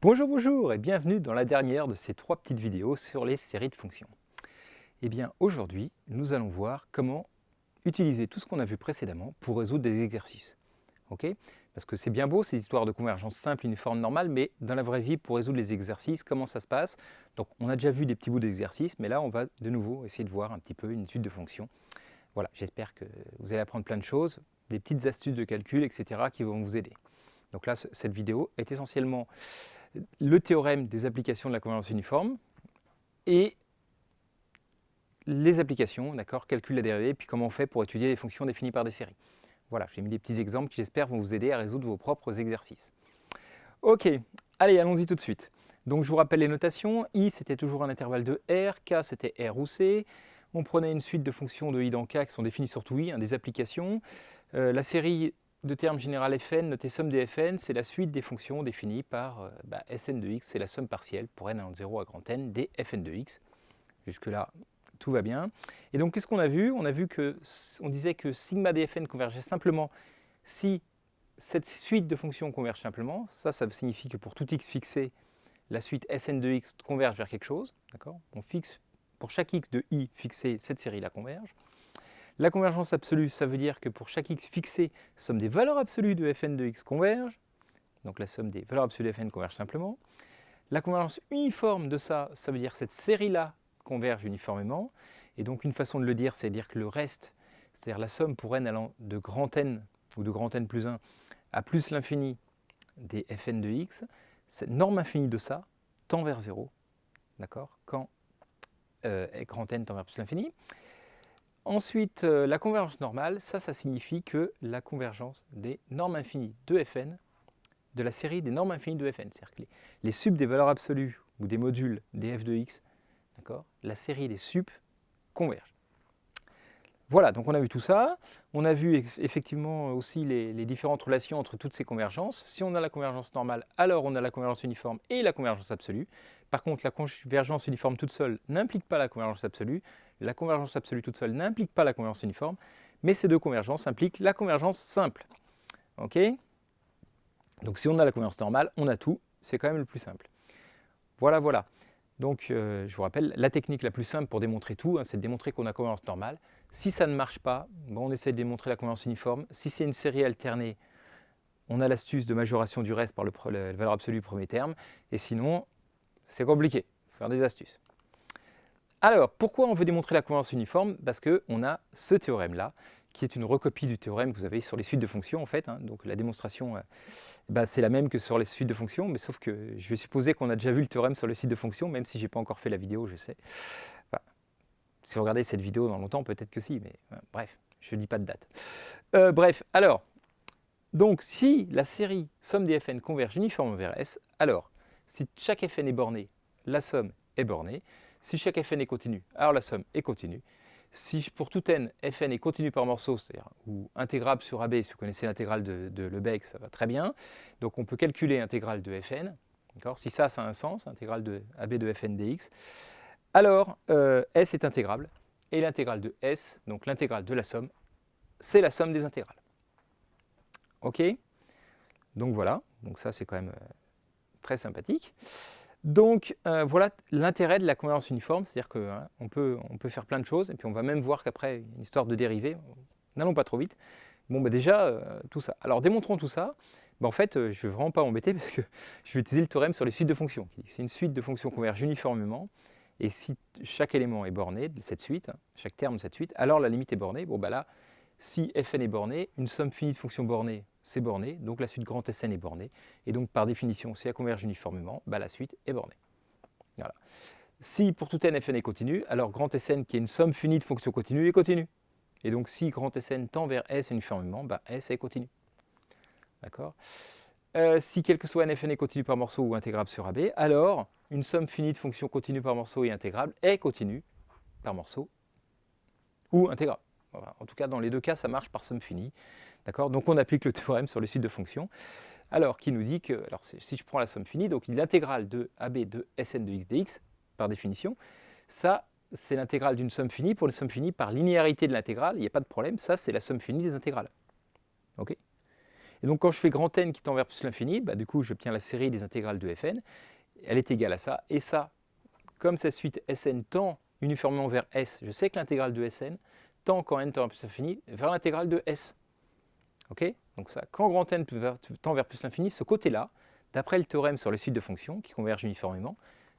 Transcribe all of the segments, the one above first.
Bonjour, bonjour et bienvenue dans la dernière de ces 3 petites vidéos sur les séries de fonctions. Eh bien aujourd'hui, nous allons voir comment utiliser tout ce qu'on a vu précédemment pour résoudre des exercices. Ok? Parce que c'est bien beau ces histoires de convergence simple, uniforme, normale, mais dans la vraie vie, pour résoudre les exercices, comment ça se passe? Donc on a déjà vu des petits bouts d'exercices, mais là on va de nouveau essayer de voir un petit peu une étude de fonctions. Voilà, j'espère que vous allez apprendre plein de choses, des petites astuces de calcul, etc. qui vont vous aider. Donc là, cette vidéo est essentiellement le théorème des applications de la convergence uniforme et les applications, d'accord, calcul la dérivée, puis comment on fait pour étudier les fonctions définies par des séries. Voilà, j'ai mis des petits exemples qui j'espère vont vous aider à résoudre vos propres exercices. Ok, allez, allons-y tout de suite. Donc je vous rappelle les notations, i c'était toujours un intervalle de r, k c'était r ou c, on prenait une suite de fonctions de i dans k qui sont définies sur tout i, des applications, la série de termes général fn, notée somme des fn, c'est la suite des fonctions définies par Sn de x, c'est la somme partielle pour n allant de 0 à grand N des Fn de x. Jusque-là, tout va bien. Et donc, qu'est-ce qu'on a vu? On a vu on disait que sigma des Fn convergeait simplement si cette suite de fonctions converge simplement. Ça signifie que pour tout x fixé, la suite Sn de x converge vers quelque chose. On fixe, pour chaque x de i fixé, cette série-là converge. La convergence absolue, ça veut dire que pour chaque x fixé, la somme des valeurs absolues de Fn de x converge. Donc la somme des valeurs absolues de Fn converge simplement. La convergence uniforme de ça, ça veut dire que cette série-là converge uniformément. Et donc une façon de le dire, c'est dire que le reste, c'est-à-dire la somme pour n allant de grand N ou de grand N plus 1 à plus l'infini des Fn de x, cette norme infinie de ça tend vers 0, d'accord, quand grand N tend vers plus l'infini. Ensuite, la convergence normale, ça signifie que la convergence des normes infinies de Fn, de la série des normes infinies de Fn, c'est-à-dire que les sups des valeurs absolues ou des modules des f de x, la série des sups converge. Voilà, donc on a vu tout ça. On a vu effectivement aussi les différentes relations entre toutes ces convergences. Si on a la convergence normale, alors on a la convergence uniforme et la convergence absolue. Par contre, la convergence uniforme toute seule n'implique pas la convergence absolue. La convergence absolue toute seule n'implique pas la convergence uniforme. Mais ces deux convergences impliquent la convergence simple. Ok? Donc si on a la convergence normale, on a tout. C'est quand même le plus simple. Voilà, voilà. Donc je vous rappelle, la technique la plus simple pour démontrer tout, c'est de démontrer qu'on a convergence normale. Si ça ne marche pas, on essaie de démontrer la convergence uniforme. Si c'est une série alternée, on a l'astuce de majoration du reste par la valeur absolue du premier terme. Et sinon, c'est compliqué. Il faut faire des astuces. Alors, pourquoi on veut démontrer la convergence uniforme? Parce qu'on a ce théorème-là, qui est une recopie du théorème que vous avez sur les suites de fonctions, en fait. Donc la démonstration, c'est la même que sur les suites de fonctions, mais sauf que je vais supposer qu'on a déjà vu le théorème sur les suites de fonctions, même si je n'ai pas encore fait la vidéo, je sais. Enfin, si vous regardez cette vidéo dans longtemps, peut-être que si, mais bref, je ne dis pas de date. Bref, alors, donc si la série somme des Fn converge uniformément vers S, alors, si chaque Fn est borné, la somme est bornée. Si chaque Fn est continu, alors la somme est continue. Si pour tout n, Fn est continu par morceau, c'est-à-dire ou intégrable sur AB, si vous connaissez l'intégrale de Lebesgue, ça va très bien. Donc on peut calculer l'intégrale de Fn. Si ça a un sens, intégrale de AB de Fn dx, alors S est intégrable. Et l'intégrale de S, donc l'intégrale de la somme, c'est la somme des intégrales. Ok? Donc voilà, donc ça c'est quand même très sympathique. Donc voilà l'intérêt de la convergence uniforme, c'est-à-dire qu'on peut faire plein de choses, et puis on va même voir qu'après, une histoire de dérivée, n'allons pas trop vite. Bon, déjà, tout ça. Alors démontrons tout ça. En fait, je ne vais vraiment pas m'embêter parce que je vais utiliser le théorème sur les suites de fonctions. C'est une suite de fonctions convergent uniformément, et si chaque élément est borné de cette suite, chaque terme de cette suite, alors la limite est bornée. Bon, là, si Fn est borné, une somme finie de fonctions bornées, c'est borné, donc la suite grand Sn est bornée, et donc par définition, si elle converge uniformément, la suite est bornée. Voilà. Si pour tout n, Fn est continu, alors grand Sn, qui est une somme finie de fonctions continues, est continue. Et donc si grand Sn tend vers S uniformément, S est continu. D'accord? Si quel que soit n, Fn est continu par morceau ou intégrable sur AB, alors une somme finie de fonctions continues par morceau et intégrable est continue par morceau ou intégrable. Voilà. En tout cas, dans les deux cas, ça marche par somme finie. D'accord? Donc on applique le théorème sur les suites de fonctions. Alors, qui nous dit que, alors si je prends la somme finie, donc l'intégrale de AB de Sn de x dx, par définition, ça, c'est l'intégrale d'une somme finie. Pour une somme finie, par linéarité de l'intégrale, il n'y a pas de problème, ça, c'est la somme finie des intégrales. Ok? Et donc quand je fais grand N qui tend vers plus l'infini, bah, du coup j'obtiens la série des intégrales de Fn, elle est égale à ça, et ça, comme cette suite Sn tend uniformément vers S, je sais que l'intégrale de Sn tend quand n tend vers plus l'infini vers l'intégrale de S. Ok? Donc ça, quand grand N tend vers plus l'infini, ce côté-là, d'après le théorème sur les suites de fonctions qui convergent uniformément,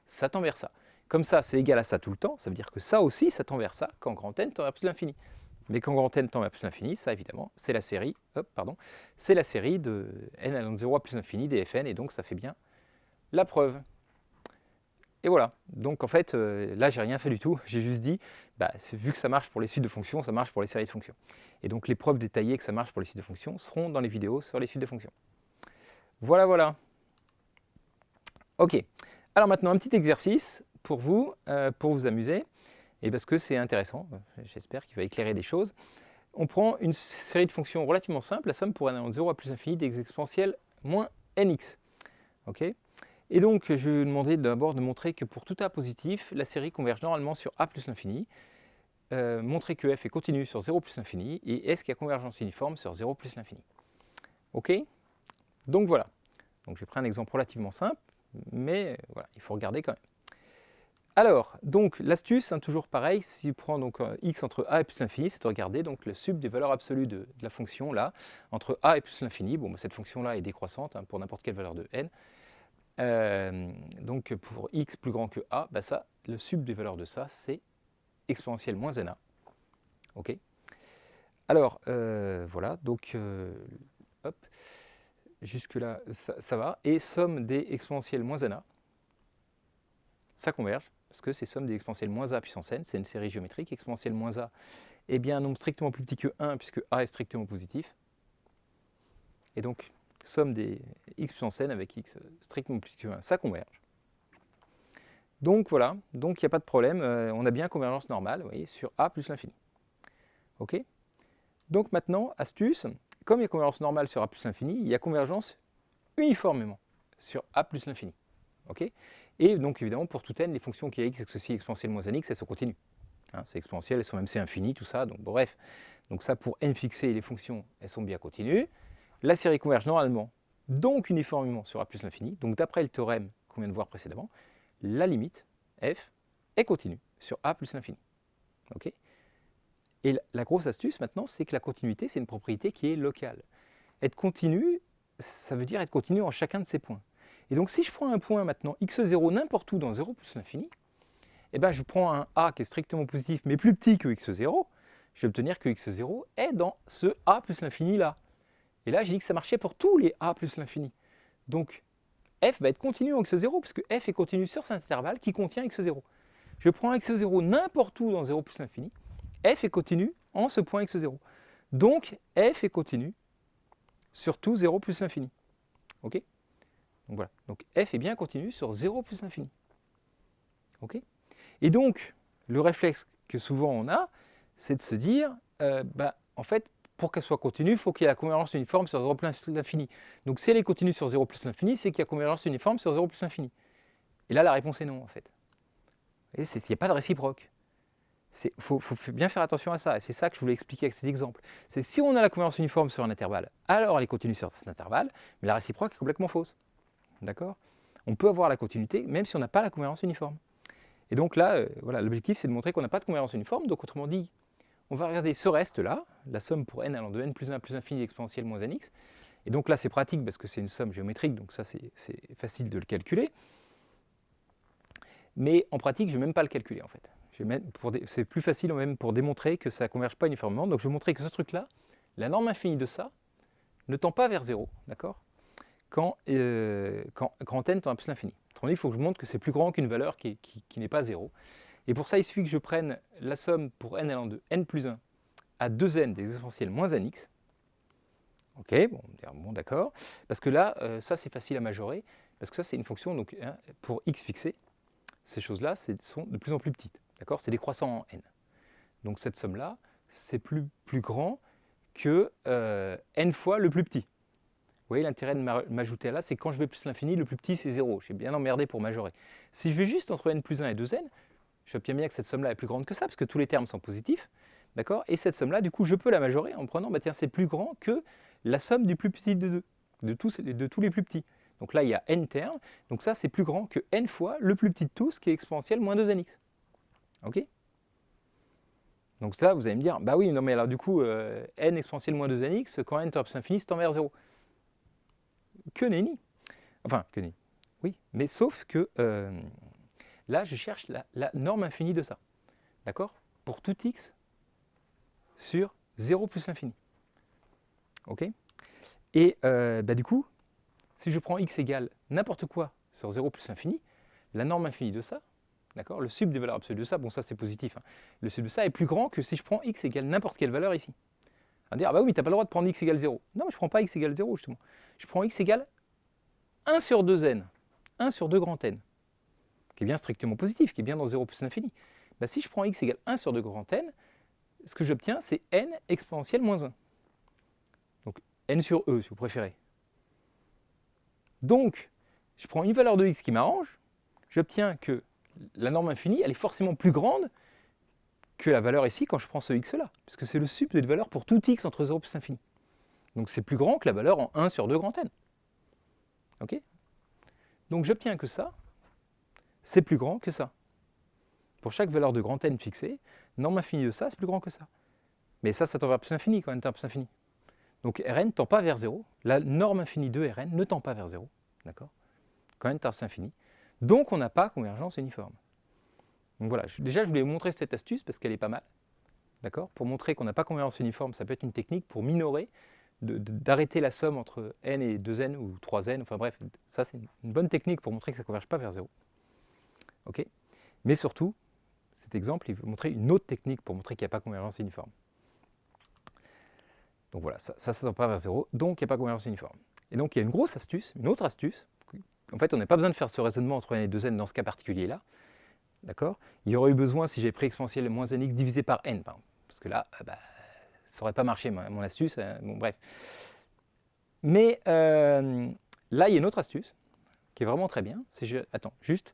ça tend vers ça. Comme ça, c'est égal à ça tout le temps, ça veut dire que ça aussi, ça tend vers ça quand grand N tend vers plus l'infini. Mais quand grand N tend vers plus l'infini, ça évidemment, c'est la série, c'est la série de n allant de 0 à plus l'infini des Fn, et donc ça fait bien la preuve. Et voilà, donc en fait, là, j'ai rien fait du tout, j'ai juste dit, bah, vu que ça marche pour les suites de fonctions, ça marche pour les séries de fonctions. Et donc les preuves détaillées que ça marche pour les suites de fonctions seront dans les vidéos sur les suites de fonctions. Voilà, voilà. Ok, alors maintenant un petit exercice pour vous amuser, et parce que c'est intéressant, j'espère qu'il va éclairer des choses. On prend une série de fonctions relativement simple, la somme pour n allant de 0 à plus l'infini des exponentielles moins nx. Ok. Et donc, je vais vous demander d'abord de montrer que pour tout a positif, la série converge normalement sur a plus l'infini, montrer que f est continu sur 0 plus l'infini, et est-ce qu'il y a convergence uniforme sur 0 plus l'infini. Ok. Donc voilà. Donc j'ai pris un exemple relativement simple, mais voilà, il faut regarder quand même. Alors, donc l'astuce, toujours pareil, si je prends donc x entre a et plus l'infini, c'est de regarder donc le sub des valeurs absolues de la fonction là, entre a et plus l'infini. Bon, bah, cette fonction-là est décroissante pour n'importe quelle valeur de n. Donc pour x plus grand que a, bah ça, le sub des valeurs de ça, c'est exponentielle moins na. Ok. Alors, voilà, donc hop, jusque-là, ça va. Et somme des exponentielles moins na, ça converge, parce que c'est somme des exponentielles moins a puissance n, c'est une série géométrique. Exponentielle moins a est bien un nombre strictement plus petit que 1, puisque a est strictement positif. Et donc, somme des x puissance n avec x strictement plus petit que 1, ça converge. Donc voilà, donc il n'y a pas de problème, on a bien convergence normale, vous voyez, sur a plus l'infini. Ok. Donc maintenant, astuce, comme il y a convergence normale sur a plus l'infini, il y a convergence uniformément sur a plus l'infini. Ok. Et donc évidemment, pour tout n, les fonctions qui a x, ceci exponentielle moins nx, elles sont continues. Hein, c'est exponentielle, elles sont même c infini, tout ça, donc bref. Donc ça, pour n fixé, les fonctions, elles sont bien continues. La série converge normalement, donc uniformément sur a plus l'infini. Donc d'après le théorème qu'on vient de voir précédemment, la limite, f, est continue sur a plus l'infini. Okay. Et la grosse astuce maintenant, c'est que la continuité, c'est une propriété qui est locale. Être continu, ça veut dire être continu en chacun de ces points. Et donc si je prends un point maintenant, x0 n'importe où dans 0 plus l'infini, eh ben, je prends un a qui est strictement positif, mais plus petit que x0, je vais obtenir que x0 est dans ce a plus l'infini là. Et là, j'ai dit que ça marchait pour tous les a plus l'infini. Donc, f va être continu en x0, puisque f est continu sur cet intervalle qui contient x0. Je prends x0 n'importe où dans 0 plus l'infini, f est continu en ce point x0. Donc, f est continu sur tout 0 plus l'infini. Ok. Donc voilà. Donc, f est bien continu sur 0 plus l'infini. Ok. Et donc, le réflexe que souvent on a, c'est de se dire, en fait, pour qu'elle soit continue, il faut qu'il y ait la convergence uniforme sur 0 plus l'infini. Donc si elle est continue sur 0 plus l'infini, c'est qu'il y a convergence uniforme sur 0 plus l'infini. Et là, la réponse est non, en fait. Il n'y a pas de réciproque. Il faut bien faire attention à ça. Et c'est ça que je voulais expliquer avec cet exemple. C'est si on a la convergence uniforme sur un intervalle, alors elle est continue sur cet intervalle, mais la réciproque est complètement fausse. D'accord. On peut avoir la continuité, même si on n'a pas la convergence uniforme. Et donc là, voilà, l'objectif, c'est de montrer qu'on n'a pas de convergence uniforme. Donc autrement dit, on va regarder ce reste-là, la somme pour n allant de n plus 1 plus infini exponentielle moins nx. Et donc là, c'est pratique parce que c'est une somme géométrique, donc ça, c'est facile de le calculer. Mais en pratique, je ne vais même pas le calculer, en fait. C'est plus facile même pour démontrer que ça ne converge pas uniformément. Donc je vais montrer que ce truc-là, la norme infinie de ça, ne tend pas vers 0, d'accord, quand grand n tend à plus l'infini. Autrement dit, il faut que je montre que c'est plus grand qu'une valeur qui n'est pas 0. Et pour ça, il suffit que je prenne la somme pour n allant de n plus 1 à 2n des exponentielles moins nx. Ok, bon d'accord. Parce que là, ça c'est facile à majorer, parce que ça c'est une fonction donc, hein, pour x fixé. Ces choses-là sont de plus en plus petites. D'accord, c'est décroissant en n. Donc cette somme-là, c'est plus grand que n fois le plus petit. Vous voyez, l'intérêt de m'ajouter à là, c'est quand je vais plus l'infini, le plus petit c'est 0. J'ai bien emmerdé pour majorer. Si je vais juste entre n plus 1 et 2n, j'obtiens bien que cette somme-là est plus grande que ça, parce que tous les termes sont positifs. D'accord. Et cette somme-là, du coup, je peux la majorer en prenant, tiens, c'est plus grand que la somme du plus petit de deux, de tous les plus petits. Donc là, il y a n termes, donc ça, c'est plus grand que n fois le plus petit de tous, qui est exponentielle moins 2nx. OK? Donc là, vous allez me dire, bah oui, non mais alors du coup, n exponentielle moins 2nx, quand n tend à l'infini, c'est tend vers 0. Que nenni. Enfin, que nenni. Oui, mais sauf que là, je cherche la norme infinie de ça. D'accord? Pour tout x sur 0 plus l'infini. OK? Et du coup, si je prends x égale n'importe quoi sur 0 plus l'infini, la norme infinie de ça, d'accord, le sub des valeurs absolues de ça, bon ça c'est positif, hein, le sub de ça est plus grand que si je prends x égale n'importe quelle valeur ici. On va dire, ah bah oui, mais t'as pas le droit de prendre x égale 0. Non, mais je prends pas x égale 0 justement. Je prends x égale 1 sur 2n, 1 sur 2 grand n, qui est bien strictement positif, qui est bien dans 0 plus l'infini. Bah, si je prends x égale 1 sur 2 grand n, ce que j'obtiens, c'est n exponentielle moins 1. Donc n sur e, si vous préférez. Donc, je prends une valeur de x qui m'arrange, j'obtiens que la norme infinie, elle est forcément plus grande que la valeur ici quand je prends ce x-là, puisque c'est le sub de valeur pour tout x entre 0 plus l'infini. Donc c'est plus grand que la valeur en 1 sur 2 grand n. OK? Donc j'obtiens que ça, c'est plus grand que ça. Pour chaque valeur de grand n fixée, norme infinie de ça, c'est plus grand que ça. Mais ça tend vers plus l'infini quand n tend vers plus l'infini. Donc Rn ne tend pas vers 0. La norme infinie de Rn ne tend pas vers 0. D'accord? Quand n tend vers l'infini. Donc on n'a pas convergence uniforme. Donc voilà, déjà je voulais vous montrer cette astuce parce qu'elle est pas mal. D'accord? Pour montrer qu'on n'a pas convergence uniforme, ça peut être une technique pour minorer, d'arrêter la somme entre n et 2n ou 3n. Enfin bref, ça c'est une bonne technique pour montrer que ça ne converge pas vers 0. OK? Mais surtout, cet exemple, il veut montrer une autre technique pour montrer qu'il n'y a pas convergence uniforme. Donc voilà, ça ne tend pas vers 0, donc il n'y a pas convergence uniforme. Et donc il y a une grosse astuce, une autre astuce. En fait, on n'a pas besoin de faire ce raisonnement entre n et 2n dans ce cas particulier-là. D'accord? Il y aurait eu besoin si j'avais pris exponentielle moins nx divisé par n, par exemple. Parce que là, ça n'aurait pas marché, mon astuce. Bon, bref. Mais là, il y a une autre astuce qui est vraiment très bien. Attends, juste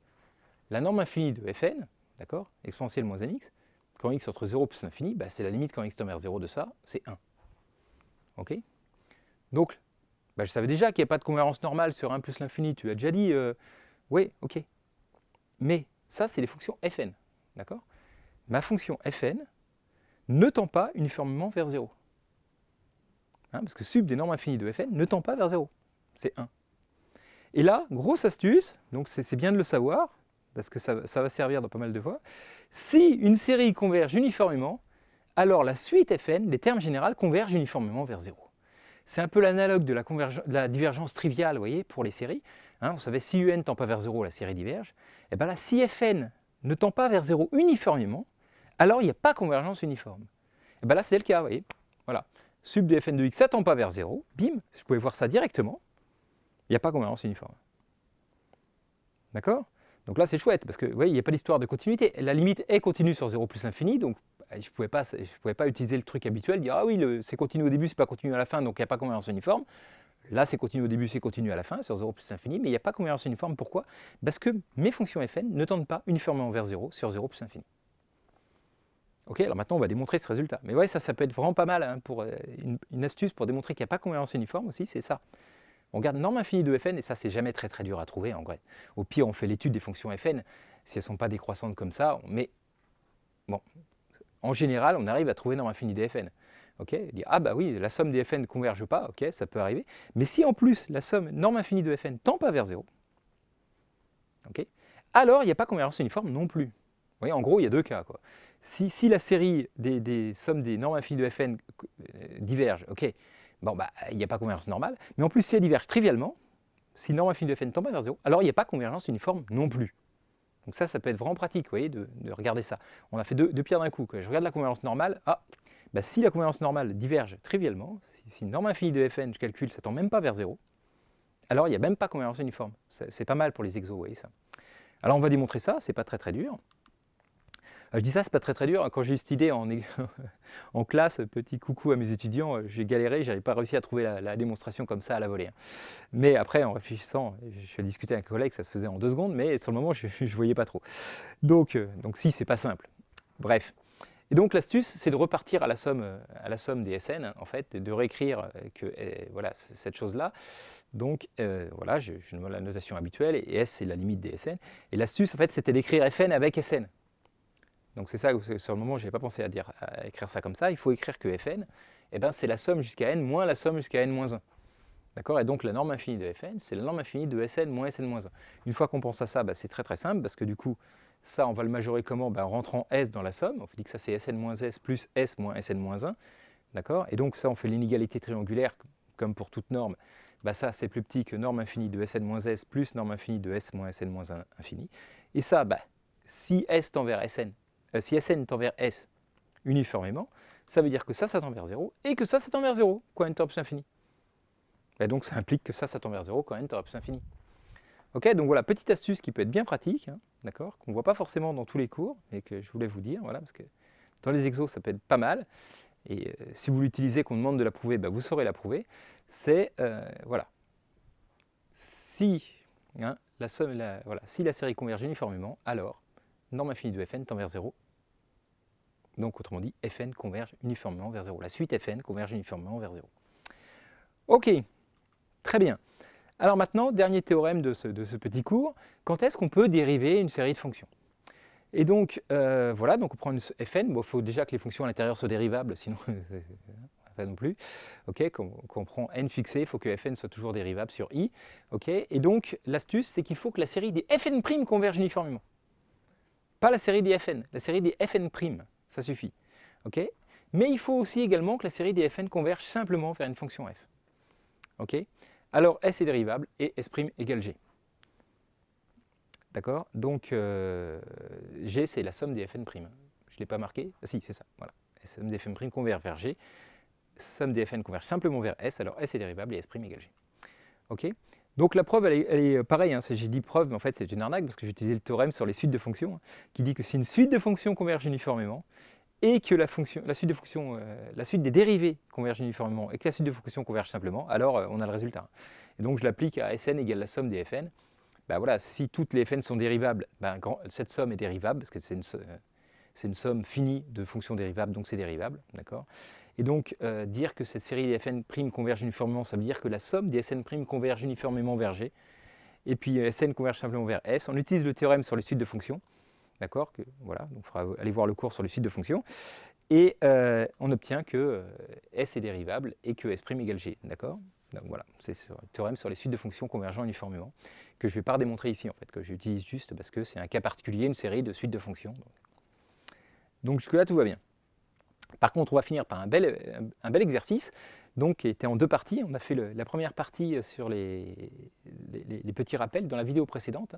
la norme infinie de fn, d'accord, exponentielle moins nx, quand x entre 0 plus l'infini, c'est la limite quand x tend vers 0 de ça, c'est 1. OK? Donc, je savais déjà qu'il n'y a pas de convergence normale sur 1 plus l'infini. Tu as déjà dit, oui, OK. Mais ça, c'est les fonctions fn. D'accord? Ma fonction fn ne tend pas uniformément vers 0. Hein, parce que sub des normes infinies de fn ne tend pas vers 0. C'est 1. Et là, grosse astuce, donc c'est bien de le savoir, parce que ça va servir dans pas mal de fois. Si une série converge uniformément, alors la suite fn, les termes généraux, convergent uniformément vers 0. C'est un peu l'analogue de la divergence triviale, vous voyez, pour les séries. Hein, vous savez, si un tend pas vers 0, la série diverge. Et bien là, si fn ne tend pas vers 0 uniformément, alors il n'y a pas convergence uniforme. Et bien là, c'est le cas, vous voyez. Voilà. Sub de fn de x, ça ne tend pas vers 0. Bim, je pouvais voir ça directement. Il n'y a pas convergence uniforme. D'accord? Donc là, c'est chouette, parce que vous voyez, il n'y a pas d'histoire de continuité. La limite est continue sur 0 plus l'infini, donc je ne pouvais pas utiliser le truc habituel, dire « Ah oui, c'est continu au début, c'est pas continu à la fin, donc il n'y a pas convergence uniforme. » Là, c'est continu au début, c'est continu à la fin, sur 0 plus l'infini, mais il n'y a pas convergence uniforme. Pourquoi? Parce que mes fonctions fn ne tendent pas uniformément vers 0 sur 0 plus l'infini. Ok, alors maintenant, on va démontrer ce résultat. Mais ouais, ça peut être vraiment pas mal, hein, pour une astuce pour démontrer qu'il n'y a pas convergence uniforme aussi, c'est ça. On regarde norme infinie de fn, et ça, c'est jamais très dur à trouver, en vrai. Au pire, on fait l'étude des fonctions fn, si elles ne sont pas décroissantes comme ça, mais bon, en général, on arrive à trouver norme infinie des fn. Okay, dire, ah bah oui, la somme des fn ne converge pas, ok, ça peut arriver. Mais si en plus, la somme norme infinie de fn ne tend pas vers 0, okay, alors il n'y a pas convergence uniforme non plus. Vous voyez, en gros, il y a deux cas, quoi. Si la série des sommes des normes infinies de fn diverge, ok, bon, il n'y a pas convergence normale. Mais en plus, si elle diverge trivialement, si norme infinie de fn ne tend pas vers 0, alors il n'y a pas convergence uniforme non plus. Donc ça peut être vraiment pratique, vous voyez, de regarder ça. On a fait deux pierres d'un coup, quoi. Je regarde la convergence normale, si la convergence normale diverge trivialement, si une norme infinie de fn, je calcule, ça ne tend même pas vers 0, alors il n'y a même pas convergence uniforme. C'est pas mal pour les exos, vous voyez ça. Alors on va démontrer ça, c'est pas très dur. Je dis ça, c'est pas très dur. Quand j'ai eu cette idée en classe, petit coucou à mes étudiants, j'ai galéré, j'avais pas réussi à trouver la démonstration comme ça à la volée. Mais après, en réfléchissant, je suis allé discuter avec un collègue, ça se faisait en 2 secondes, mais sur le moment, je ne voyais pas trop. Donc si, c'est pas simple. Bref. Et donc l'astuce, c'est de repartir à la somme des Sn, hein, en fait, et de réécrire voilà, cette chose-là. Donc voilà, je donne la notation habituelle, et S, c'est la limite des Sn. Et l'astuce, en fait, c'était d'écrire Fn avec Sn. Donc c'est ça, sur le moment, je n'avais pas pensé à écrire ça comme ça. Il faut écrire que Fn, eh ben, c'est la somme jusqu'à n moins la somme jusqu'à n-1. D'accord? Et donc la norme infinie de Fn, c'est la norme infinie de Sn moins Sn-1. Une fois qu'on pense à ça, bah, c'est très très simple, parce que du coup, ça, on va le majorer comment? En rentrant S dans la somme. On dit que ça, c'est Sn-S plus S moins Sn-1. D'accord? Et donc ça, on fait l'inégalité triangulaire, comme pour toute norme. Bah, ça, c'est plus petit que norme infinie de Sn-S plus norme infinie de S moins Sn-1 infini. Et ça, bah, si S tend vers Sn, si Sn tend vers S uniformément, ça veut dire que ça tend vers 0, et que ça tend vers 0, quand n tend à plus infini. Et donc ça implique que ça tend vers 0 quand n tend à plus infini. Ok, donc voilà, petite astuce qui peut être bien pratique, hein, d'accord, qu'on ne voit pas forcément dans tous les cours, et que je voulais vous dire, voilà, parce que dans les exos, ça peut être pas mal. Et si vous l'utilisez, qu'on demande de la prouver, bah, vous saurez la prouver. C'est, voilà, si, hein, si la série converge uniformément, alors norme infinie de Fn tend vers 0. Donc autrement dit, Fn converge uniformément vers 0. La suite Fn converge uniformément vers 0. Ok, très bien. Alors maintenant, dernier théorème de ce petit cours, quand est-ce qu'on peut dériver une série de fonctions? Et donc, voilà, donc on prend une Fn, il faut déjà que les fonctions à l'intérieur soient dérivables, sinon, pas non plus. Ok, quand on prend n fixé, il faut que Fn soit toujours dérivable sur i. Ok, et donc l'astuce, c'est qu'il faut que la série des Fn' converge uniformément. Pas la série des Fn, la série des Fn', ça suffit. Ok, mais il faut aussi également que la série des Fn converge simplement vers une fonction f. Ok, alors S est dérivable et S' égale G. D'accord? Donc G, c'est la somme des Fn'. Je ne l'ai pas marqué? Ah si, c'est ça. Voilà. La somme des Fn' converge vers G. Somme des Fn converge simplement vers S. Alors S est dérivable et S' égale G. Ok? Donc la preuve, elle est pareille. Hein, j'ai dit preuve, mais en fait c'est une arnaque parce que j'ai utilisé le théorème sur les suites de fonctions, hein, qui dit que si une suite de fonctions converge uniformément et que la suite des dérivés converge uniformément et que la suite de fonctions converge simplement, alors on a le résultat. Et donc je l'applique à Sn égale la somme des Fn. Ben voilà, si toutes les Fn sont dérivables, ben, cette somme est dérivable, parce que c'est une somme finie de fonctions dérivables, donc c'est dérivable. Et donc, dire que cette série des Fn' converge uniformément, ça veut dire que la somme des Sn' converge uniformément vers G, et puis Sn converge simplement vers S. On utilise le théorème sur les suites de fonctions, d'accord, voilà, donc il faudra aller voir le cours sur les suites de fonctions, et on obtient que S est dérivable et que S' égale G, d'accord. Donc voilà, c'est le théorème sur les suites de fonctions convergeant uniformément, que je ne vais pas démontrer ici en fait, que j'utilise juste parce que c'est un cas particulier, une série de suites de fonctions. Donc jusque-là, tout va bien. Par contre, on va finir par un bel exercice, donc, qui était en deux parties. On a fait la première partie sur les petits rappels dans la vidéo précédente.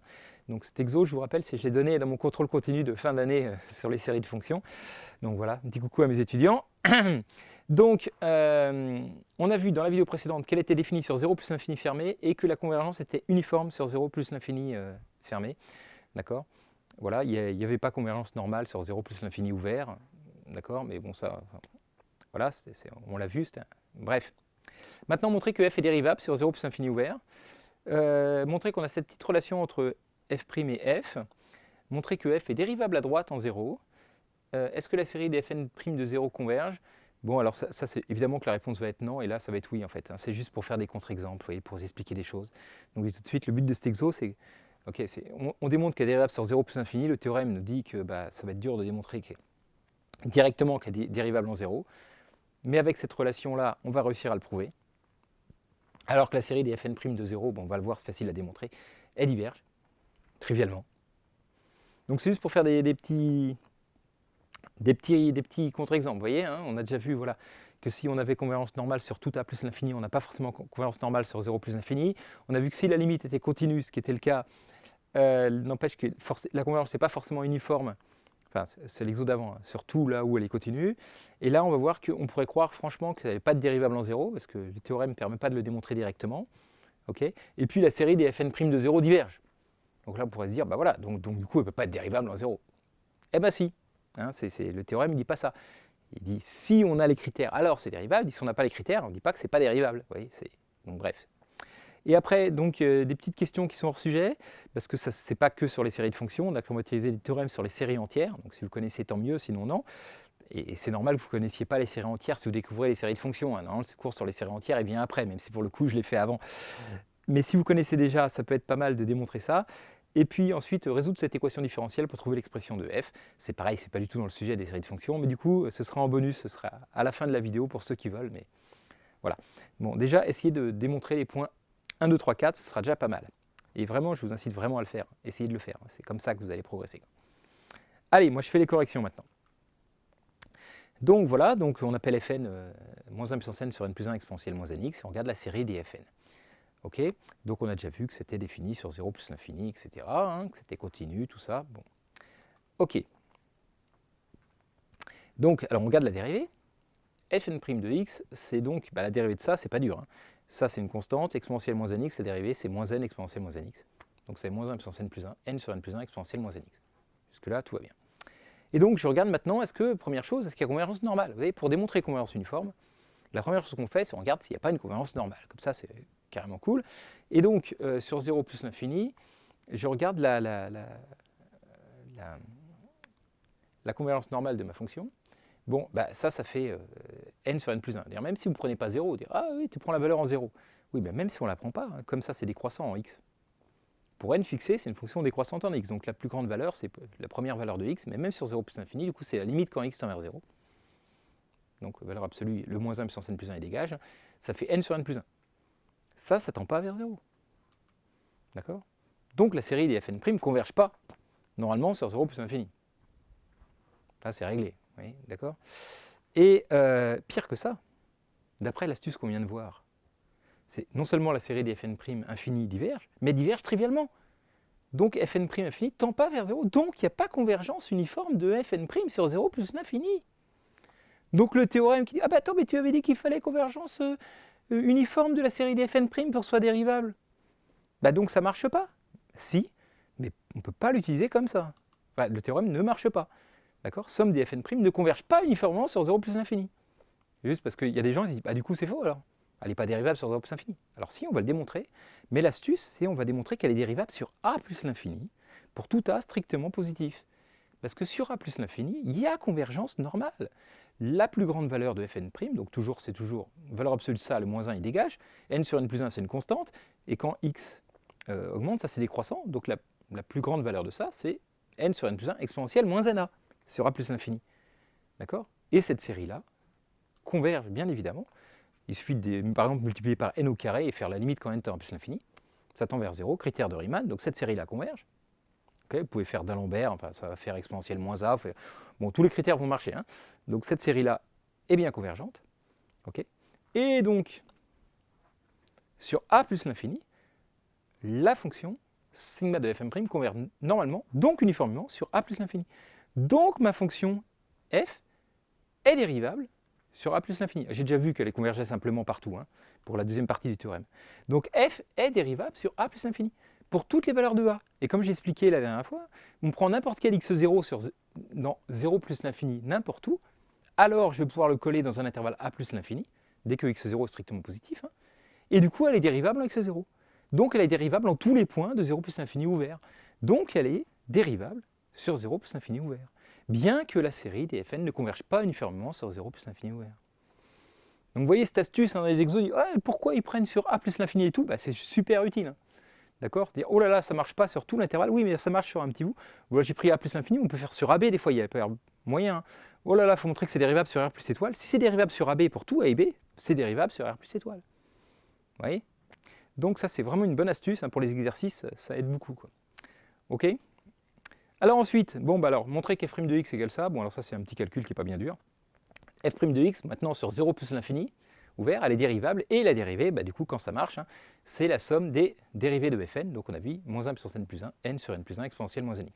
Donc cet exo, je vous rappelle, je l'ai donné dans mon contrôle continu de fin d'année sur les séries de fonctions. Donc voilà, un petit coucou à mes étudiants. Donc, on a vu dans la vidéo précédente qu'elle était définie sur 0 plus l'infini fermé et que la convergence était uniforme sur 0 plus l'infini fermé. D'accord? Voilà, il n'y avait pas convergence normale sur 0 plus l'infini ouvert. D'accord? Mais bon, ça, voilà, on l'a vu. Bref. Maintenant, montrer que f est dérivable sur 0 plus l'infini ouvert. Montrer qu'on a cette petite relation entre f' et f. Montrer que f est dérivable à droite en 0. Est-ce que la série des Fn' de 0 converge? Bon, alors ça c'est évidemment que la réponse va être non, et là ça va être oui en fait. Hein. C'est juste pour faire des contre-exemples, pour vous expliquer des choses. Donc tout de suite, le but de cet exo, c'est on démontre qu'elle est dérivable sur 0 plus l'infini. Le théorème nous dit que ça va être dur de démontrer directement qu'elle est dérivable en 0. Mais avec cette relation-là, on va réussir à le prouver. Alors que la série des Fn' de 0, bon, on va le voir, c'est facile à démontrer, elle diverge, trivialement. Donc c'est juste pour faire des petits contre-exemples. Vous voyez, hein, on a déjà vu voilà, que si on avait convergence normale sur tout a plus l'infini, on n'a pas forcément convergence normale sur 0 plus l'infini. On a vu que si la limite était continue, ce qui était le cas, n'empêche que la convergence n'est pas forcément uniforme. Enfin, c'est l'exo d'avant, hein, surtout là où elle est continue. Et là, on va voir qu'on pourrait croire franchement que ça n'avait pas de dérivable en 0, parce que le théorème ne permet pas de le démontrer directement. Okay, et puis la série des Fn' de 0 diverge. Donc là, on pourrait se dire, bah voilà, donc du coup, elle ne peut pas être dérivable en 0. Eh bien si, hein, le théorème ne dit pas ça. Il dit, si on a les critères, alors c'est dérivable. Si on n'a pas les critères, on ne dit pas que ce n'est pas dérivable. Vous voyez, donc bref. Et après, donc, des petites questions qui sont hors sujet, parce que ce n'est pas que sur les séries de fonctions. On va utiliser des théorèmes sur les séries entières. Donc si vous connaissez, tant mieux, sinon non. Et c'est normal que vous ne connaissiez pas les séries entières si vous découvrez les séries de fonctions. Hein. Normalement, ce cours sur les séries entières, il vient après, même si pour le coup, je l'ai fait avant. Mais si vous connaissez déjà, ça peut être pas mal de démontrer ça. Et puis ensuite, résoudre cette équation différentielle pour trouver l'expression de f. C'est pareil, c'est pas du tout dans le sujet des séries de fonctions, mais du coup, ce sera en bonus, ce sera à la fin de la vidéo pour ceux qui veulent. Mais voilà. Bon, déjà, essayez de démontrer les points 1, 2, 3, 4, ce sera déjà pas mal. Et vraiment, je vous incite vraiment à le faire. Essayez de le faire. C'est comme ça que vous allez progresser. Allez, moi je fais les corrections maintenant. Donc voilà, donc on appelle fn moins 1 puissance n sur n plus 1 exponentielle moins nx, et on regarde la série des fn. Ok, donc on a déjà vu que c'était défini sur 0 plus l'infini, etc., hein, que c'était continu, tout ça. Bon. Ok. Donc, alors on regarde la dérivée. Fn' de x, c'est donc, la dérivée de ça, c'est pas dur. Hein. Ça, c'est une constante, exponentielle moins nx, la dérivée, c'est moins n exponentielle moins nx. Donc c'est moins 1 puissance n plus 1, n sur n plus 1 exponentielle moins nx. Jusque-là, tout va bien. Et donc, je regarde maintenant, première chose, est-ce qu'il y a convergence normale? Vous voyez, pour démontrer convergence uniforme, la première chose qu'on fait, c'est qu'on regarde s'il n'y a pas une convergence normale. Comme ça, c'est carrément cool. Et donc, sur 0 plus l'infini, je regarde la convergence normale de ma fonction. Bon, ça fait n sur n plus 1. Même si vous ne prenez pas 0, vous dire ah oui, tu prends la valeur en 0. Oui, même si on ne la prend pas, hein, comme ça, c'est décroissant en x. Pour n fixé, c'est une fonction décroissante en x. Donc la plus grande valeur, c'est la première valeur de x, mais même sur 0 plus l'infini, du coup, c'est la limite quand x tend vers 0. Donc valeur absolue, le moins 1 puissance n plus 1, il dégage. Ça fait n sur n plus 1. Ça tend pas vers 0. D'accord? Donc la série des fn' ne converge pas, normalement, sur 0 plus l'infini. Là, c'est réglé. Oui, d'accord? Et pire que ça, d'après l'astuce qu'on vient de voir, c'est non seulement la série des fn' infini diverge, mais diverge trivialement. Donc fn' infini ne tend pas vers 0, donc il n'y a pas convergence uniforme de fn' sur 0 plus l'infini. Donc le théorème qui dit « Ah bah attends, mais tu avais dit qu'il fallait convergence uniforme de la série des fn' pour que ce soit dérivable. » Bah donc ça ne marche pas. Si, mais on ne peut pas l'utiliser comme ça. Enfin, le théorème ne marche pas. D'accord? Somme des fn' ne converge pas uniformément sur 0 plus l'infini. Juste parce qu'il y a des gens qui disent « Bah du coup c'est faux alors. Elle n'est pas dérivable sur 0 plus l'infini. » Alors si, on va le démontrer, mais l'astuce, c'est on va démontrer qu'elle est dérivable sur a plus l'infini pour tout a strictement positif. Parce que sur a plus l'infini, il y a convergence normale. La plus grande valeur de fn', donc c'est toujours valeur absolue de ça, le moins 1 il dégage, n sur n plus 1 c'est une constante, et quand x augmente, ça c'est décroissant, donc la plus grande valeur de ça c'est n sur n plus 1 exponentielle moins na sur a plus l'infini. D'accord? Et cette série-là converge bien évidemment. Il suffit de, par exemple, multiplier par n au carré et faire la limite quand n tend à plus l'infini. Ça tend vers 0, critère de Riemann, donc cette série-là converge. Okay, vous pouvez faire d'Alembert, enfin, ça va faire exponentielle moins a. Bon, tous les critères vont marcher. Hein. Donc cette série-là est bien convergente. Okay. Et donc, sur a plus l'infini, la fonction sigma de fm' converge normalement, donc uniformément, sur a plus l'infini. Donc ma fonction f est dérivable sur a plus l'infini. J'ai déjà vu qu'elle convergeait simplement partout, hein, pour la deuxième partie du théorème. Donc f est dérivable sur a plus l'infini, pour toutes les valeurs de a. Et comme j'ai expliqué la dernière fois, on prend n'importe quel x0 dans 0 plus l'infini n'importe où, alors je vais pouvoir le coller dans un intervalle a plus l'infini, dès que x0 est strictement positif, hein, et du coup elle est dérivable en x0. Donc elle est dérivable en tous les points de 0 plus l'infini ouvert. Donc elle est dérivable sur 0 plus l'infini ouvert, bien que la série des fn ne converge pas uniformément sur 0 plus l'infini ouvert. Donc vous voyez cette astuce dans les exos, pourquoi ils prennent sur a plus l'infini et tout, c'est super utile. Hein. D'accord? Dire, oh là là, ça ne marche pas sur tout l'intervalle. Oui, mais ça marche sur un petit bout. Voilà, j'ai pris a plus l'infini, on peut faire sur AB, des fois, il y a moyen. Hein. Oh là là, il faut montrer que c'est dérivable sur R plus étoile. Si c'est dérivable sur AB pour tout A et B, c'est dérivable sur R plus étoile. Vous voyez? Donc ça, c'est vraiment une bonne astuce. Hein, pour les exercices, ça aide beaucoup. Quoi. OK? Alors ensuite, montrer qu'f' de x égale ça. Bon, alors ça, c'est un petit calcul qui n'est pas bien dur. F' de x, maintenant, sur 0 plus l'infini, ouvert, elle est dérivable, et la dérivée, du coup, quand ça marche, hein, c'est la somme des dérivées de fn, donc on a vu moins 1 puissance n plus 1, n sur n plus 1 exponentielle moins nx.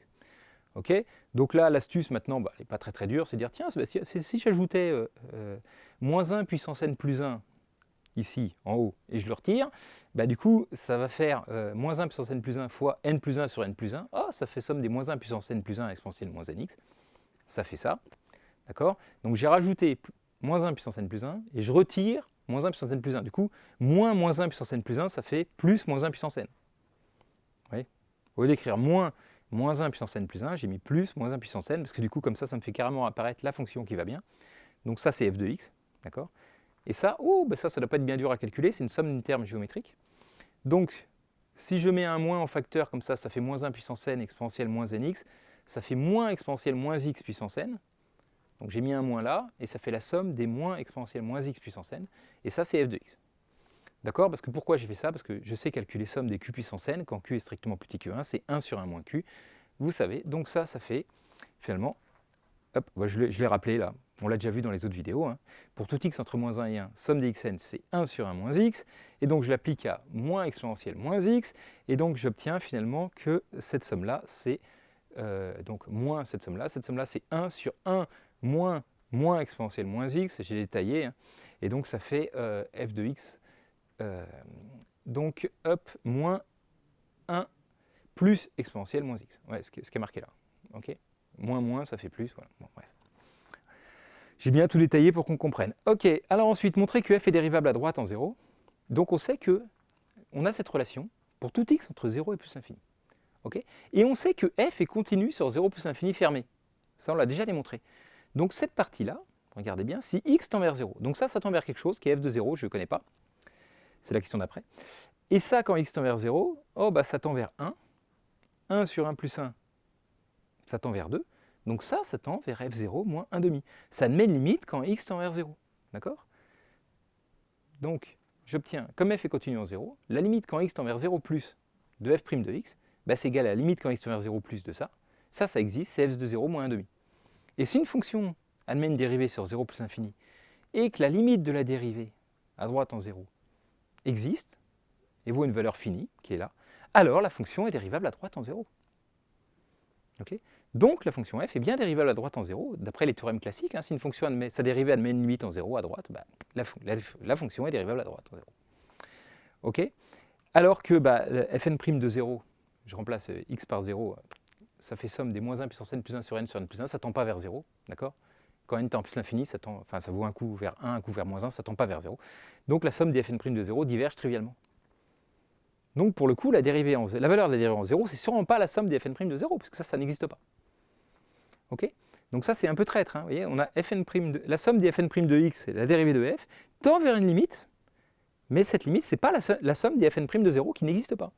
Ok? Donc là, l'astuce, maintenant, elle n'est pas très dure, c'est de dire, tiens, si j'ajoutais moins 1 puissance n plus 1, ici, en haut, et je le retire, du coup, ça va faire moins 1 puissance n plus 1 fois n plus 1 sur n plus 1, ça fait somme des moins 1 puissance n plus 1 exponentielle moins nx, ça fait ça, d'accord? Donc j'ai rajouté moins 1 puissance n plus 1, et je retire moins 1 puissance n plus 1. Du coup, moins 1 puissance n plus 1, ça fait plus moins 1 puissance n. Vous voyez? Au lieu d'écrire moins moins 1 puissance n plus 1, j'ai mis plus moins 1 puissance n, parce que du coup, comme ça me fait carrément apparaître la fonction qui va bien. Donc ça, c'est f de x, d'accord? Et ça, oh, ben ça ne doit pas être bien dur à calculer, c'est une somme d'unitermes géométriques. Donc, si je mets un moins en facteur comme ça fait moins 1 puissance n exponentielle moins nx, ça fait moins exponentielle moins x puissance n. Donc j'ai mis un moins là, et ça fait la somme des moins exponentielle moins x puissance n, et ça c'est f de x. D'accord? Parce que pourquoi j'ai fait ça? Parce que je sais calculer somme des q puissance n, quand q est strictement plus petit que 1, c'est 1 sur 1 moins q. Vous savez, donc ça fait, finalement, hop, je l'ai rappelé là, on l'a déjà vu dans les autres vidéos, hein. Pour tout x entre moins 1 et 1, somme des xn, c'est 1 sur 1 moins x, et donc je l'applique à moins exponentielle moins x, et donc j'obtiens finalement que cette somme-là, c'est, donc moins cette somme-là c'est 1 sur 1 moins exponentielle moins x, j'ai détaillé, hein, et donc ça fait f de x, donc hop, moins 1 plus exponentielle moins x, ouais, ce qui est marqué là, ok? Moins, ça fait plus, voilà, bon, bref. J'ai bien tout détaillé pour qu'on comprenne. Ok, alors ensuite, montrer que f est dérivable à droite en 0. Donc on sait que on a cette relation pour tout x entre 0 et plus infini. Okay, et on sait que f est continu sur 0 plus infini fermé. Ça, on l'a déjà démontré. Donc cette partie-là, regardez bien, si x tend vers 0, donc ça tend vers quelque chose qui est f de 0, je ne connais pas. C'est la question d'après. Et ça, quand x tend vers 0, oh, bah, ça tend vers 1. 1 sur 1 plus 1, ça tend vers 2. Donc ça tend vers f0 moins 1 demi. Ça ne met de limite quand x tend vers 0. D'accord? Donc, j'obtiens, comme f est continu en 0, la limite quand x tend vers 0 plus de f' de x, bah, c'est égal à la limite quand x tend vers 0 plus de ça. Ça existe, c'est f de 0 moins 1 demi. Et si une fonction admet une dérivée sur 0 plus infini, et que la limite de la dérivée, à droite en 0, existe, et vaut une valeur finie, qui est là, alors la fonction est dérivable à droite en 0. Okay, donc la fonction f est bien dérivable à droite en 0, d'après les théorèmes classiques, hein, si une fonction admet, sa dérivée admet une limite en 0 à droite, bah, la fonction est dérivable à droite en 0. Okay, alors que bah, fn' de 0, je remplace x par 0, ça fait somme des moins 1 puissance n plus 1 sur n plus 1, ça ne tend pas vers 0, d'accord? Quand n tend plus l'infini, ça vaut un coup vers 1, un coup vers moins 1, ça ne tend pas vers 0. Donc la somme des fn' de 0 diverge trivialement. Donc pour le coup, la valeur de la dérivée en 0, c'est sûrement pas la somme des fn' de 0, parce que ça n'existe pas. Okay, donc ça c'est un peu traître, hein. Vous voyez, on a la somme des fn' de x, c'est la dérivée de f, tend vers une limite, mais cette limite, ce n'est pas la somme des fn' de 0 qui n'existe pas.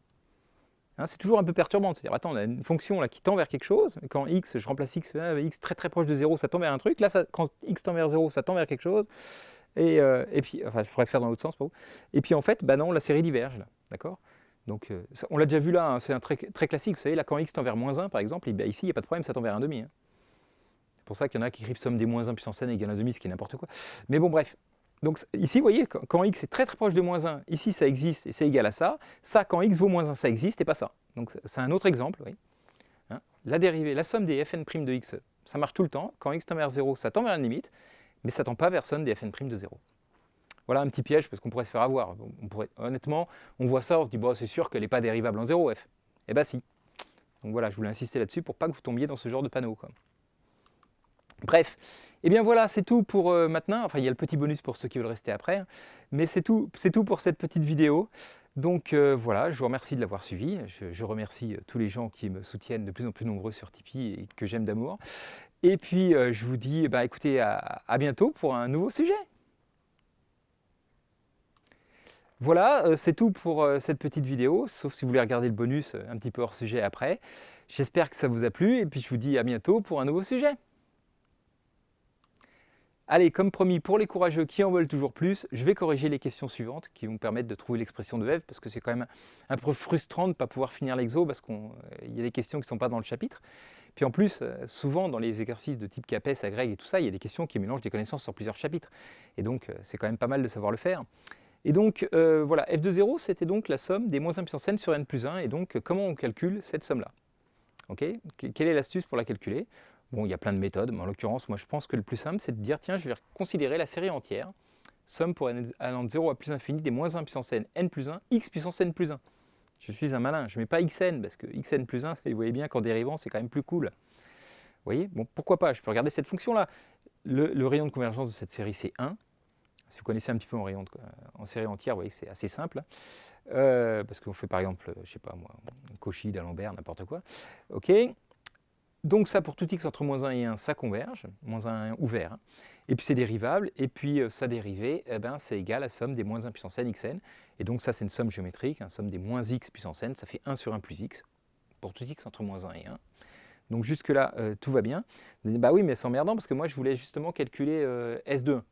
Hein, c'est toujours un peu perturbant, c'est-à-dire, attends, on a une fonction là, qui tend vers quelque chose, quand x, je remplace x, x très très proche de 0, ça tend vers un truc, là, quand x tend vers 0, ça tend vers quelque chose, et puis, enfin, je pourrais faire dans l'autre sens, pour vous. Et puis en fait, bah non, la série diverge, là, d'accord? Donc, on l'a déjà vu là, hein, c'est un très classique, vous savez, là, quand x tend vers moins 1, par exemple, bah, ici, il n'y a pas de problème, ça tend vers 1,5. Hein. C'est pour ça qu'il y en a qui écrivent somme des moins 1 puissance n égale 1,5, ce qui est n'importe quoi. Mais bon, bref. Donc ici, vous voyez, quand x est très très proche de moins 1, ici ça existe et c'est égal à ça. Ça, quand x vaut moins 1, ça existe et pas ça. Donc c'est un autre exemple. Oui. Hein, la dérivée, la somme des fn' de x, ça marche tout le temps. Quand x tend vers 0, ça tend vers une limite, mais ça tend pas vers somme des fn' de 0. Voilà un petit piège parce qu'on pourrait se faire avoir. Honnêtement, on voit ça, on se dit, bon, c'est sûr qu'elle n'est pas dérivable en 0, f. Eh bien si. Donc voilà, je voulais insister là-dessus pour pas que vous tombiez dans ce genre de panneau, quoi. Bref, et bien voilà, c'est tout pour maintenant. Enfin, il y a le petit bonus pour ceux qui veulent rester après, hein. Mais c'est tout pour cette petite vidéo. Donc voilà, je vous remercie de l'avoir suivi. Je remercie tous les gens qui me soutiennent de plus en plus nombreux sur Tipeee et que j'aime d'amour. Et puis je vous dis, bah, écoutez, à bientôt pour un nouveau sujet. Voilà, c'est tout pour cette petite vidéo, sauf si vous voulez regarder le bonus un petit peu hors sujet après. J'espère que ça vous a plu et puis je vous dis à bientôt pour un nouveau sujet. Allez, comme promis, pour les courageux qui en veulent toujours plus, je vais corriger les questions suivantes qui vont me permettre de trouver l'expression de f, parce que c'est quand même un peu frustrant de ne pas pouvoir finir l'exo, parce qu'il y a des questions qui ne sont pas dans le chapitre. Puis en plus, souvent dans les exercices de type CAPES, agrègue et tout ça, il y a des questions qui mélangent des connaissances sur plusieurs chapitres. Et donc, c'est quand même pas mal de savoir le faire. Et donc, voilà, f de 0, c'était donc la somme des moins 1 puissance n sur n plus 1. Et donc, comment on calcule cette somme-là? Okay, quelle est l'astuce pour la calculer? Bon, il y a plein de méthodes, mais en l'occurrence, moi je pense que le plus simple, c'est de dire, tiens, je vais considérer la série entière, somme pour n allant de 0 à plus infini des moins 1 puissance n, n plus 1, x puissance n plus 1. Je suis un malin, je ne mets pas xn, parce que xn plus 1, vous voyez bien qu'en dérivant, c'est quand même plus cool. Vous voyez, bon, pourquoi pas, je peux regarder cette fonction-là. Le rayon de convergence de cette série, c'est 1. Si vous connaissez un petit peu en série entière, vous voyez que c'est assez simple. parce qu'on fait par exemple, je sais pas moi, Cauchy, d'Alembert, n'importe quoi. Ok. Donc ça, pour tout x entre moins 1 et 1, ça converge, moins 1 et 1 ouvert. Hein. Et puis c'est dérivable, et puis sa dérivée, eh ben, c'est égal à la somme des moins 1 puissance n xn. Et donc ça, c'est une somme géométrique, hein, somme des moins x puissance n, ça fait 1 sur 1 plus x, pour tout x entre moins 1 et 1. Donc jusque-là, tout va bien. Bah oui, mais c'est emmerdant, parce que moi, je voulais justement calculer S de 1.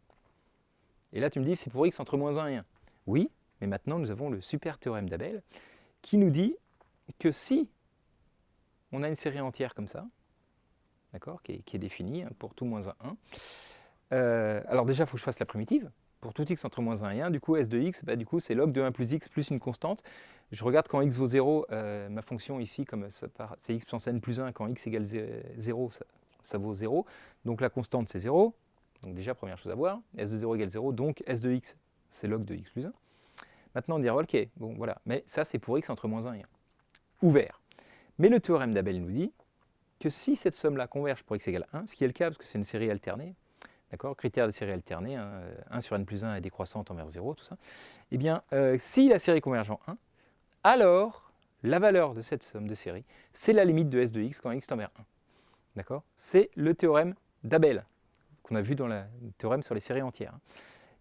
Et là, tu me dis, c'est pour x entre moins 1 et 1. Oui, mais maintenant, nous avons le super théorème d'Abel, qui nous dit que si on a une série entière comme ça, d'accord, qui est définie hein, pour tout moins 1, 1. Alors déjà, il faut que je fasse la primitive. Pour tout x entre moins 1 et 1, du coup, s de x, bah, du coup, c'est log de 1 plus x plus une constante. Je regarde quand x vaut 0, ma fonction ici, comme c'est x puissance n plus 1, quand x égale 0, ça vaut 0. Donc la constante, c'est 0. Donc déjà, première chose à voir, s de 0 égale 0, donc s de x, c'est log de x plus 1. Maintenant, on dirait, ok, bon, voilà, mais ça, c'est pour x entre moins 1 et 1. Ouvert. Mais le théorème d'Abel nous dit que si cette somme-là converge pour x égale 1, ce qui est le cas parce que c'est une série alternée, d'accord, critère des séries alternées, hein, 1 sur n plus 1 est décroissante envers 0, tout ça, eh bien, si la série converge en 1, alors la valeur de cette somme de séries, c'est la limite de s de x quand x tend vers 1. D'accord. C'est le théorème d'Abel, qu'on a vu dans le théorème sur les séries entières.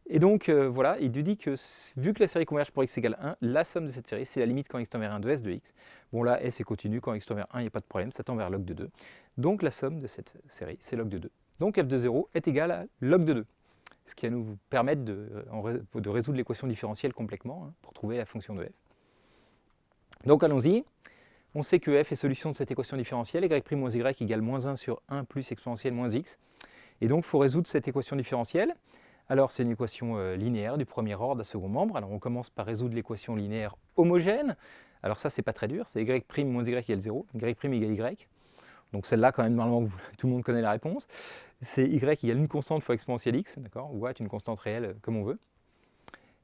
Et donc, voilà, il nous dit que vu que la série converge pour x égale 1, la somme de cette série, c'est la limite quand x tend vers 1 de s de x. Bon, là, s est continu, quand x tend vers 1, il n'y a pas de problème, ça tend vers log de 2. Donc, la somme de cette série, c'est log de 2. Donc, f de 0 est égal à log de 2. Ce qui va nous permettre de résoudre l'équation différentielle complètement hein, pour trouver la fonction de f. Donc, allons-y. On sait que f est solution de cette équation différentielle, y' moins y égale moins 1 sur 1 plus exponentielle moins x. Et donc, il faut résoudre cette équation différentielle. Alors, c'est une équation linéaire du premier ordre à second membre. Alors, on commence par résoudre l'équation linéaire homogène. Alors ça, c'est pas très dur, c'est y' moins y égale 0, y' égale y. Donc celle-là, quand même, normalement, tout le monde connaît la réponse. C'est y égale une constante fois exponentielle x, d'accord, ou une constante réelle, comme on veut.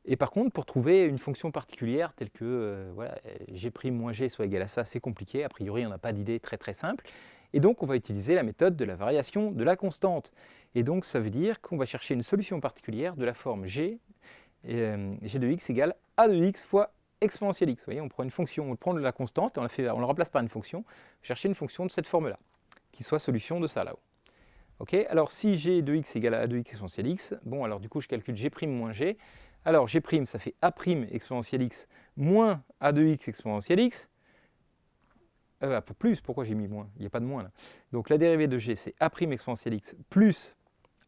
Et par contre, pour trouver une fonction particulière telle que voilà, g' moins g soit égal à ça, c'est compliqué. A priori, on n'a pas d'idée très très simple. Et donc, on va utiliser la méthode de la variation de la constante. Et donc, ça veut dire qu'on va chercher une solution particulière de la forme g de x égale a de x fois exponentielle x. Vous voyez, on prend une fonction, on prend la constante, on la remplace par une fonction, chercher une fonction de cette forme-là, qui soit solution de ça là-haut. Ok, alors si g de x égale à a de x exponentielle x, bon, alors du coup, je calcule g' moins g. Alors g', ça fait a' exponentielle x moins a de x exponentielle x. Un peu plus, pourquoi j'ai mis moins? Il n'y a pas de moins là. Donc la dérivée de g, c'est a' exponentielle x plus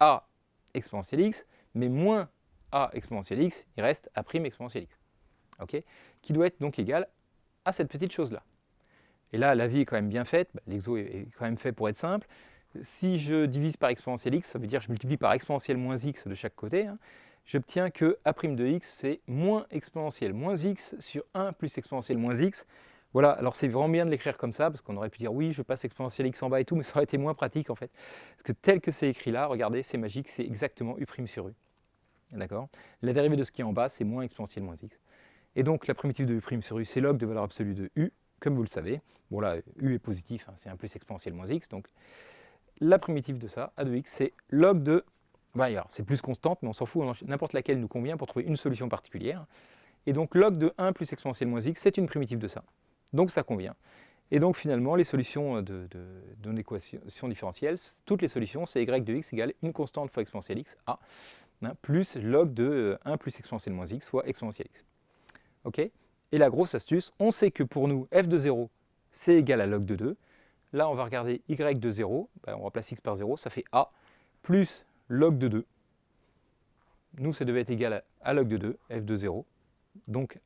a exponentielle x, mais moins a exponentielle x, il reste a' exponentielle x. Okay, qui doit être donc égal à cette petite chose-là. Et là, la vie est quand même bien faite, l'exo est quand même fait pour être simple. Si je divise par exponentielle x, ça veut dire que je multiplie par exponentielle moins x de chaque côté, hein, j'obtiens que a' de x, c'est moins exponentielle moins x sur 1 plus exponentielle moins x. Voilà, alors c'est vraiment bien de l'écrire comme ça, parce qu'on aurait pu dire oui, je passe exponentielle x en bas et tout, mais ça aurait été moins pratique en fait. Parce que tel que c'est écrit là, regardez, c'est magique, c'est exactement u' sur u. D'accord. La dérivée de ce qui est en bas, c'est moins exponentielle moins x. Et donc la primitive de u' sur u, c'est log de valeur absolue de u, comme vous le savez. Bon là, u est positif, hein, c'est 1 plus exponentielle moins x, donc la primitive de ça, a de x, c'est log de... alors c'est plus constante, mais on s'en fout, n'importe laquelle nous convient pour trouver une solution particulière. Et donc log de 1 plus exponentielle moins x, c'est une primitive de ça. Donc ça convient. Et donc finalement, les solutions d'une équation différentielle, toutes les solutions, c'est y de x égale une constante fois exponentielle x, a, hein, plus log de 1 plus exponentielle moins x fois exponentielle x. Ok. Et la grosse astuce, on sait que pour nous, f de 0, c'est égal à log de 2. Là, on va regarder y de 0, on remplace x par 0, ça fait a, plus log de 2. Nous, ça devait être égal à log de 2, f de 0, donc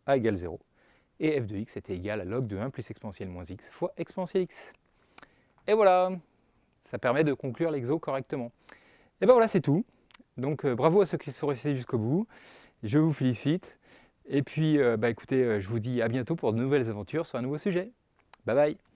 a égale 0. Et f de x était égal à log de 1 plus exponentielle moins x fois exponentielle x. Et voilà, ça permet de conclure l'exo correctement. Et ben voilà, c'est tout. Donc bravo à ceux qui sont restés jusqu'au bout. Je vous félicite. Et puis, écoutez, je vous dis à bientôt pour de nouvelles aventures sur un nouveau sujet. Bye bye.